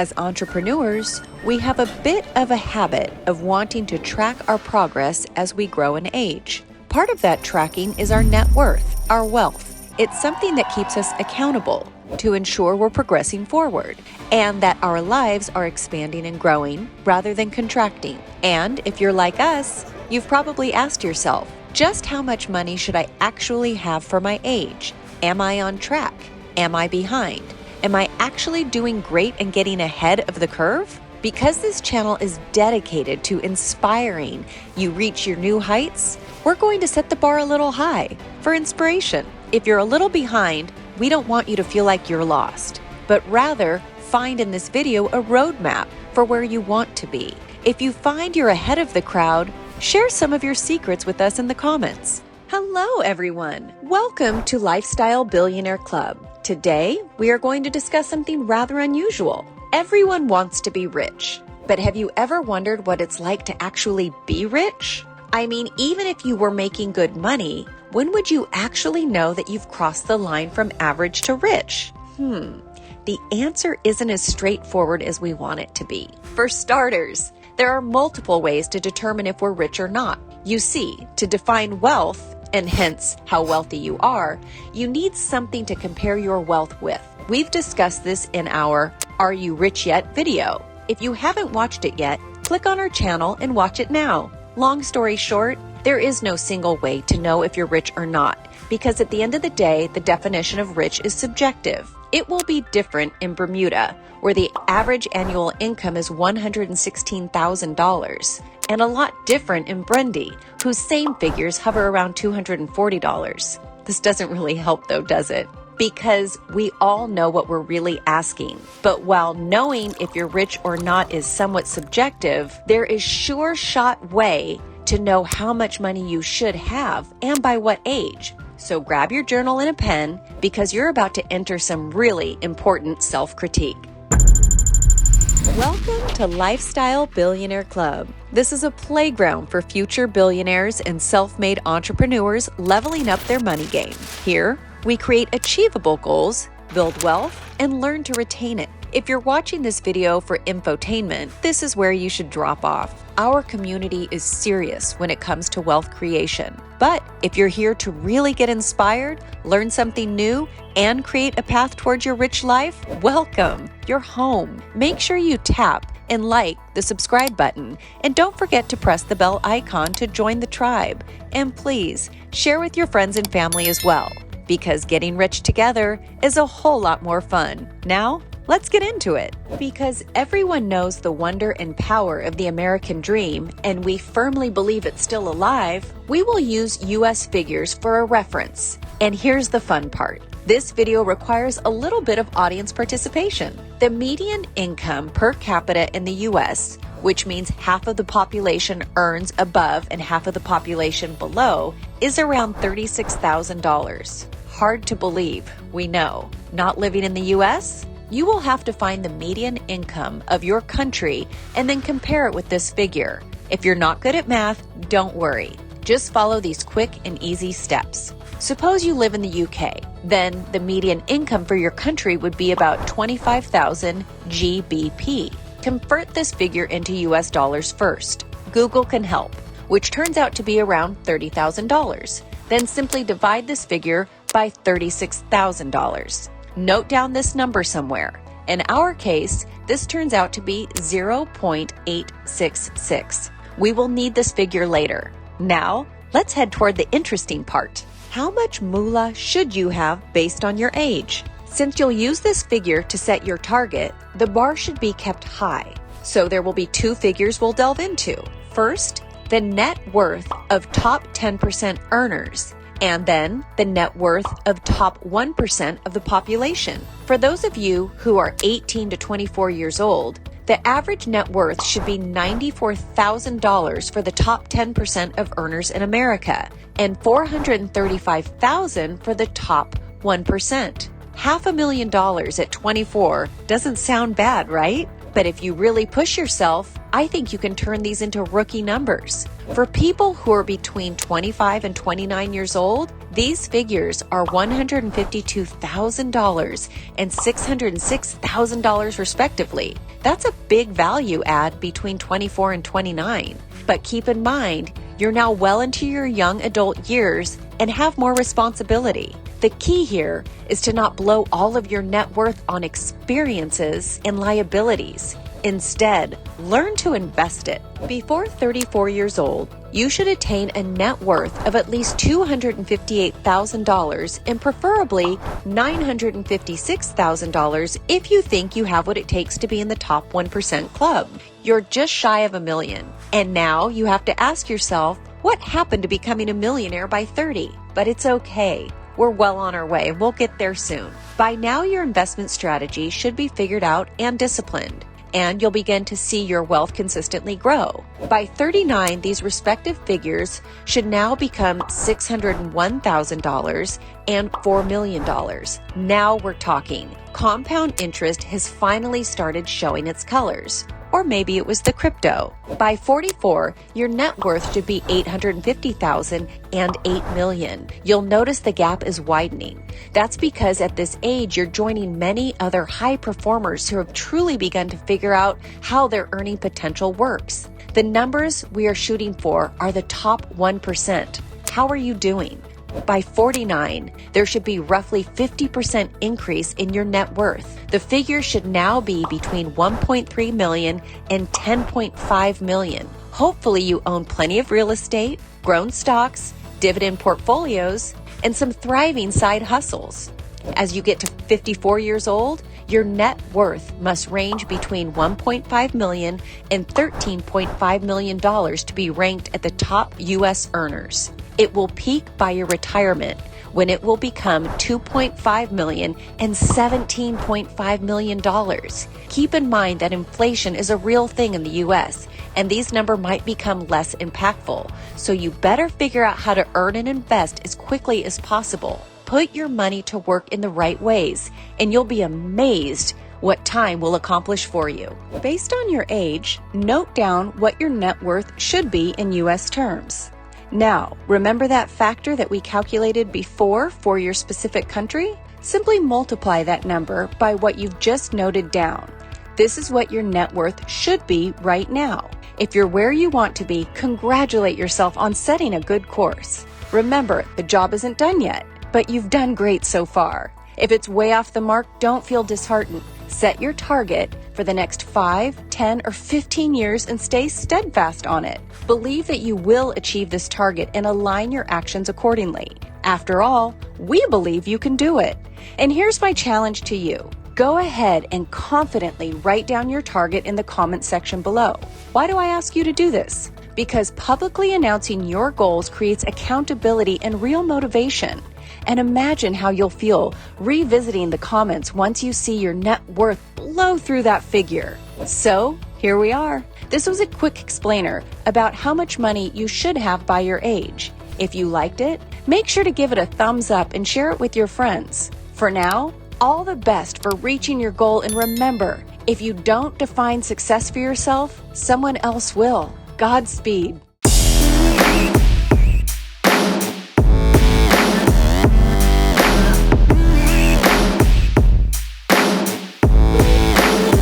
As entrepreneurs, we have a bit of a habit of wanting to track our progress as we grow and age. Part of that tracking is our net worth, our wealth. It's something that keeps us accountable to ensure we're progressing forward and that our lives are expanding and growing rather than contracting. And if you're like us, you've probably asked yourself, just how much money should I actually have for my age? Am I on track? Am I behind? Am I actually doing great and getting ahead of the curve? Because this channel is dedicated to inspiring you reach your new heights, we're going to set the bar a little high for inspiration. If you're a little behind, we don't want you to feel like you're lost, but rather find in this video a roadmap for where you want to be. If you find you're ahead of the crowd, share some of your secrets with us in the comments. Hello, everyone. Welcome to Lifestyle Billionaire Club. Today, we are going to discuss something rather unusual. Everyone wants to be rich, but have you ever wondered what it's like to actually be rich? I mean, even if you were making good money, when would you actually know that you've crossed the line from average to rich? The answer isn't as straightforward as we want it to be. For starters, there are multiple ways to determine if we're rich or not. You see, to define wealth, and hence how wealthy you are, you need something to compare your wealth with. We've discussed this in our Are You Rich Yet video. If you haven't watched it yet, click on our channel and watch it now. Long story short, there is no single way to know if you're rich or not, because at the end of the day, the definition of rich is subjective. It will be different in Bermuda, where the average annual income is $116,000, and a lot different in Bundy, whose same figures hover around $240. This doesn't really help though, does it? Because we all know what we're really asking. But while knowing if you're rich or not is somewhat subjective, there is sure shot way to know how much money you should have and by what age. So grab your journal and a pen because you're about to enter some really important self-critique. Welcome to Lifestyle Billionaire Club. This is a playground for future billionaires and self-made entrepreneurs leveling up their money game. Here, we create achievable goals, build wealth, and learn to retain it. If you're watching this video for infotainment, this is where you should drop off. Our community is serious when it comes to wealth creation. But if you're here to really get inspired, learn something new, and create a path towards your rich life, welcome. You're home. Make sure you tap and like the subscribe button. And don't forget to press the bell icon to join the tribe. And please, share with your friends and family as well, because getting rich together is a whole lot more fun. Now, let's get into it. Because everyone knows the wonder and power of the American dream, and we firmly believe it's still alive, we will use US figures for a reference. And here's the fun part. This video requires a little bit of audience participation. The median income per capita in the US, which means half of the population earns above and half of the population below, is around $36,000. Hard to believe, we know. Not living in the US? You will have to find the median income of your country and then compare it with this figure. If you're not good at math, don't worry. Just follow these quick and easy steps. Suppose you live in the UK. Then the median income for your country would be about 25,000 GBP. Convert this figure into US dollars first. Google can help, which turns out to be around $30,000. Then simply divide this figure by $36,000. Note down this number somewhere. In our case, this turns out to be 0.866. We will need this figure later. Now, let's head toward the interesting part. How much moolah should you have based on your age? Since you'll use this figure to set your target, the bar should be kept high. So there will be two figures we'll delve into. First, the net worth of top 10% earners, and then the net worth of top 1% of the population. For those of you who are 18 to 24 years old, the average net worth should be $94,000 for the top 10% of earners in America and $435,000 for the top 1%. $500,000 at 24 doesn't sound bad, right? But if you really push yourself, I think you can turn these into rookie numbers. For people who are between 25 and 29 years old, These figures are $152,000 and $606,000 respectively. That's a big value add between 24 and 29. But keep in mind, you're now well into your young adult years and have more responsibility. The key here is to not blow all of your net worth on experiences and liabilities. Instead, learn to invest it. Before 34 years old, you should attain a net worth of at least $258,000 and preferably $956,000 if you think you have what it takes to be in the top 1% club. You're just shy of $1 million. And now you have to ask yourself, what happened to becoming a millionaire by 30? But it's okay. We're well on our way and we'll get there soon. By now, your investment strategy should be figured out and disciplined, and you'll begin to see your wealth consistently grow. By 39, these respective figures should now become $601,000 and $4 million. Now we're talking. Compound interest has finally started showing its colors. Or maybe it was the crypto. By 44, your net worth should be $850,000 and $8 million. You'll notice the gap is widening. That's because at this age, you're joining many other high performers who have truly begun to figure out how their earning potential works. The numbers we are shooting for are the top 1%. How are you doing? By 49, there should be roughly 50% increase in your net worth. The figure should now be between 1.3 million and 10.5 million. Hopefully you own plenty of real estate, grown stocks, dividend portfolios, and some thriving side hustles. As you get to 54 years old, your net worth must range between $1.5 million and $13.5 million to be ranked at the top U.S. earners. It will peak by your retirement when it will become $2.5 million and $17.5 million. Keep in mind that inflation is a real thing in the U.S., and these numbers might become less impactful. So you better figure out how to earn and invest as quickly as possible. Put your money to work in the right ways, and you'll be amazed what time will accomplish for you. Based on your age, note down what your net worth should be in U.S. terms. Now, remember that factor that we calculated before for your specific country? Simply multiply that number by what you've just noted down. This is what your net worth should be right now. If you're where you want to be, congratulate yourself on setting a good course. Remember, the job isn't done yet, but you've done great so far. If it's way off the mark, don't feel disheartened. Set your target for the next 5, 10, or 15 years and stay steadfast on it. Believe that you will achieve this target and align your actions accordingly. After all, we believe you can do it. And here's my challenge to you. Go ahead and confidently write down your target in the comment section below. Why do I ask you to do this? Because publicly announcing your goals creates accountability and real motivation. And imagine how you'll feel revisiting the comments once you see your net worth blow through that figure. So, here we are. This was a quick explainer about how much money you should have by your age. If you liked it, make sure to give it a thumbs up and share it with your friends. For now, all the best for reaching your goal, and remember, if you don't define success for yourself, someone else will. Godspeed.